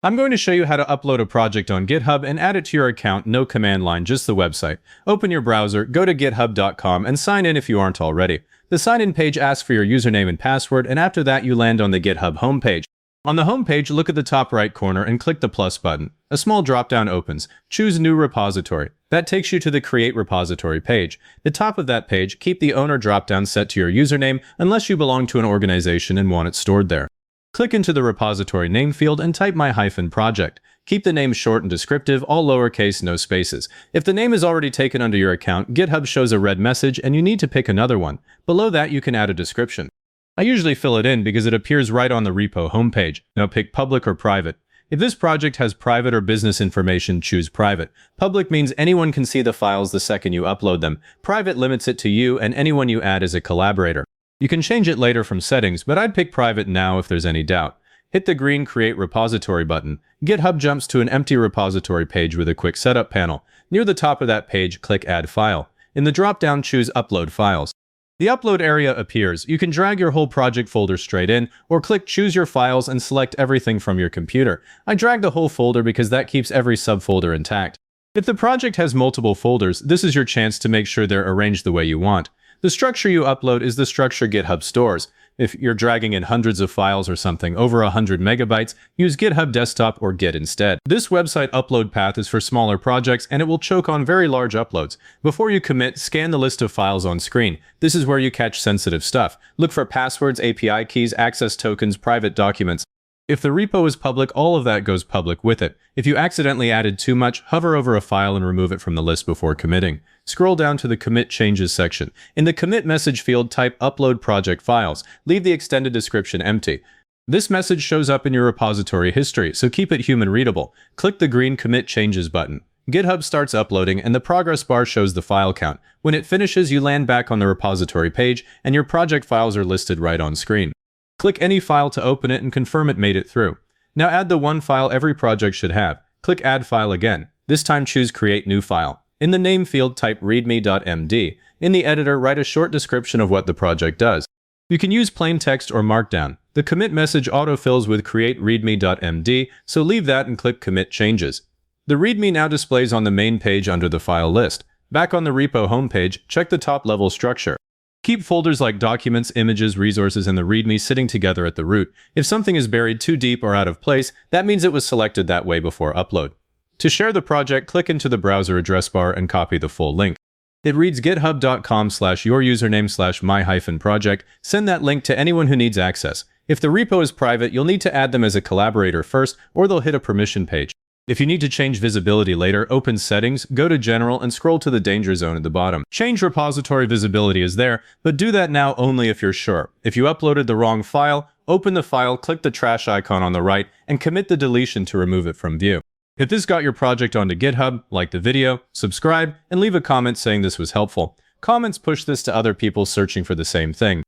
I'm going to show you how to upload a project on GitHub and add it to your account, no command line, just the website. Open your browser, go to github.com and sign in if you aren't already. The sign-in page asks for your username and password, and after that you land on the GitHub homepage. On the homepage, look at the top right corner and click the plus button. A small drop-down opens. Choose New Repository. That takes you to the Create Repository page. The top of that page, keep the owner drop-down set to your username unless you belong to an organization and want it stored there. Click into the repository name field and type my-project. Keep the name short and descriptive, all lowercase, no spaces. If the name is already taken under your account, GitHub shows a red message and you need to pick another one. Below that, you can add a description. I usually fill it in because it appears right on the repo homepage. Now pick public or private. If this project has private or business information, choose private. Public means anyone can see the files the second you upload them. Private limits it to you and anyone you add as a collaborator. You can change it later from settings, but I'd pick private now if there's any doubt. Hit the green Create Repository button. GitHub jumps to an empty repository page with a quick setup panel. Near the top of that page, click Add File. In the drop-down, choose Upload Files. The upload area appears. You can drag your whole project folder straight in, or click Choose Your Files and select everything from your computer. I drag the whole folder because that keeps every subfolder intact. If the project has multiple folders, this is your chance to make sure they're arranged the way you want. The structure you upload is the structure GitHub stores. If you're dragging in hundreds of files or something over 100 megabytes, use GitHub Desktop or Git instead. This website upload path is for smaller projects and it will choke on very large uploads. Before you commit, scan the list of files on screen. This is where you catch sensitive stuff. Look for passwords, API keys, access tokens, private documents. If the repo is public, all of that goes public with it. If you accidentally added too much, hover over a file and remove it from the list before committing. Scroll down to the Commit Changes section. In the Commit Message field, type Upload Project Files. Leave the extended description empty. This message shows up in your repository history, so keep it human readable. Click the green Commit Changes button. GitHub starts uploading and the progress bar shows the file count. When it finishes, you land back on the repository page and your project files are listed right on screen. Click any file to open it and confirm it made it through. Now add the one file every project should have. Click Add File again. This time choose Create New File. In the name field, type readme.md. In the editor, write a short description of what the project does. You can use plain text or markdown. The commit message autofills with create readme.md, so leave that and click Commit Changes. The README now displays on the main page under the file list. Back on the repo homepage, check the top-level structure. Keep folders like documents, images, resources, and the README sitting together at the root. If something is buried too deep or out of place, that means it was selected that way before upload. To share the project, click into the browser address bar and copy the full link. It reads github.com/your-username/my-project. Send that link to anyone who needs access. If the repo is private, you'll need to add them as a collaborator first, or they'll hit a permission page. If you need to change visibility later, open Settings, go to General, and scroll to the Danger Zone at the bottom. Change repository visibility is there, but do that now only if you're sure. If you uploaded the wrong file, open the file, click the trash icon on the right, and commit the deletion to remove it from view. If this got your project onto GitHub, like the video, subscribe, and leave a comment saying this was helpful. Comments push this to other people searching for the same thing.